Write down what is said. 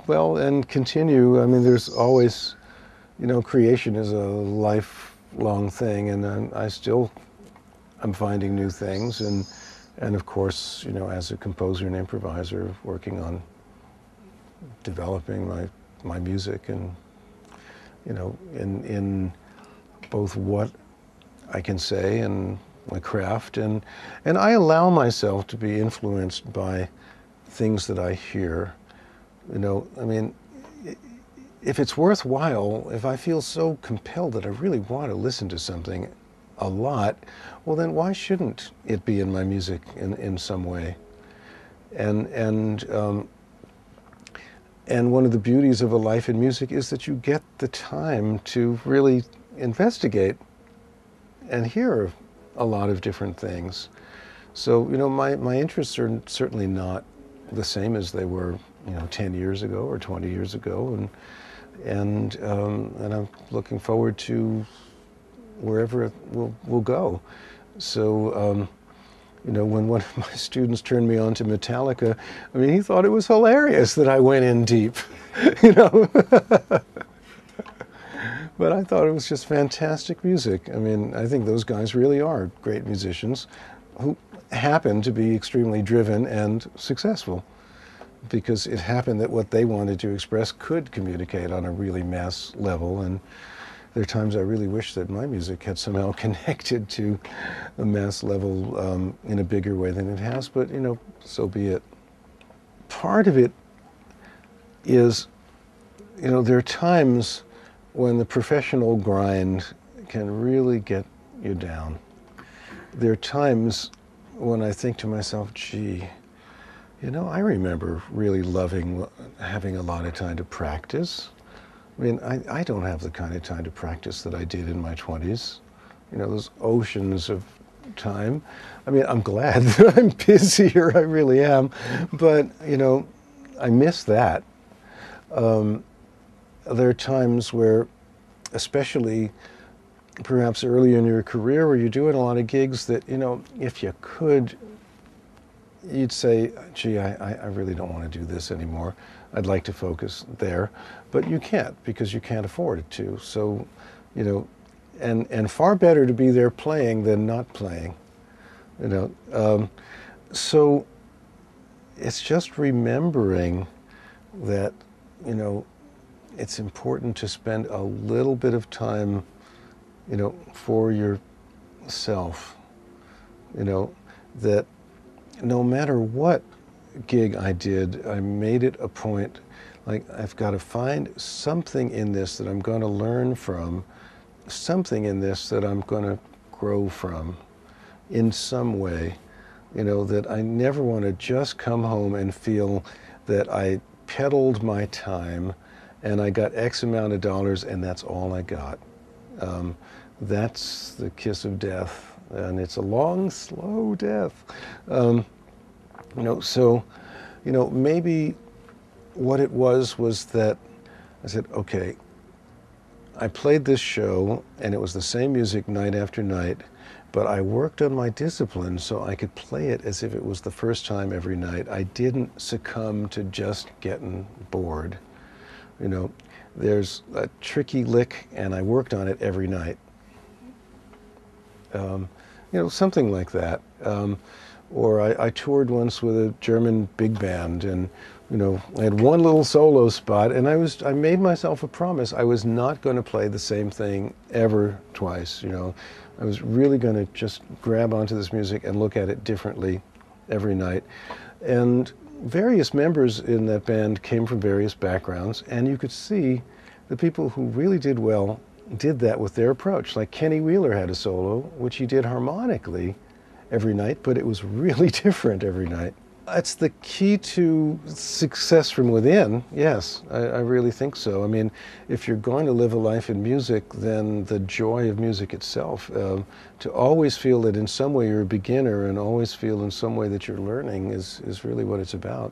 well, and continue. I mean, there's always, creation is a lifelong thing, and I still am finding new things, and of course, as a composer and improviser, working on developing my music, and in both what I can say and my craft, and I allow myself to be influenced by things that I hear. I mean, if it's worthwhile, if I feel so compelled that I really want to listen to something a lot, well then why shouldn't it be in my music in some way? And one of the beauties of a life in music is that you get the time to really investigate and hear a lot of different things. So, my interests are certainly not the same as they were, 10 years ago or 20 years ago, and I'm looking forward to wherever it will go. So, when one of my students turned me on to Metallica, I mean, he thought it was hilarious that I went in deep, But I thought it was just fantastic music. I mean, I think those guys really are great musicians who happen to be extremely driven and successful, because it happened that what they wanted to express could communicate on a really mass level. And there are times I really wish that my music had somehow connected to a mass level in a bigger way than it has, but so be it. Part of it is, there are times when the professional grind can really get you down. There are times when I think to myself, gee, I remember really loving having a lot of time to practice. I mean, I don't have the kind of time to practice that I did in my 20s. Those oceans of time. I mean, I'm glad that I'm busier, I really am, but, I miss that. There are times where, especially perhaps early in your career, where you're doing a lot of gigs that, if you could, you'd say, gee, I really don't want to do this anymore. I'd like to focus there. But you can't, because you can't afford it to. So, and far better to be there playing than not playing. So it's just remembering that, it's important to spend a little bit of time, for yourself, that no matter what gig I did, I made it a point, like, I've got to find something in this that I'm going to learn from, something in this that I'm going to grow from in some way, that I never want to just come home and feel that I peddled my time and I got X amount of dollars and that's all I got. That's the kiss of death, and it's a long, slow death. So, maybe what it was that I said, okay, I played this show and it was the same music night after night, but I worked on my discipline so I could play it as if it was the first time every night. I didn't succumb to just getting bored. There's a tricky lick and I worked on it every night. Something like that. Or I toured once with a German big band, and I had one little solo spot, and I made myself a promise I was not going to play the same thing ever twice. I was really going to just grab onto this music and look at it differently every night. And various members in that band came from various backgrounds, and you could see the people who really did well did that with their approach. Like Kenny Wheeler had a solo, which he did harmonically every night, but it was really different every night. That's the key to success from within. Yes, I really think so. I mean, if you're going to live a life in music, then the joy of music itself, to always feel that in some way you're a beginner and always feel in some way that you're learning is really what it's about.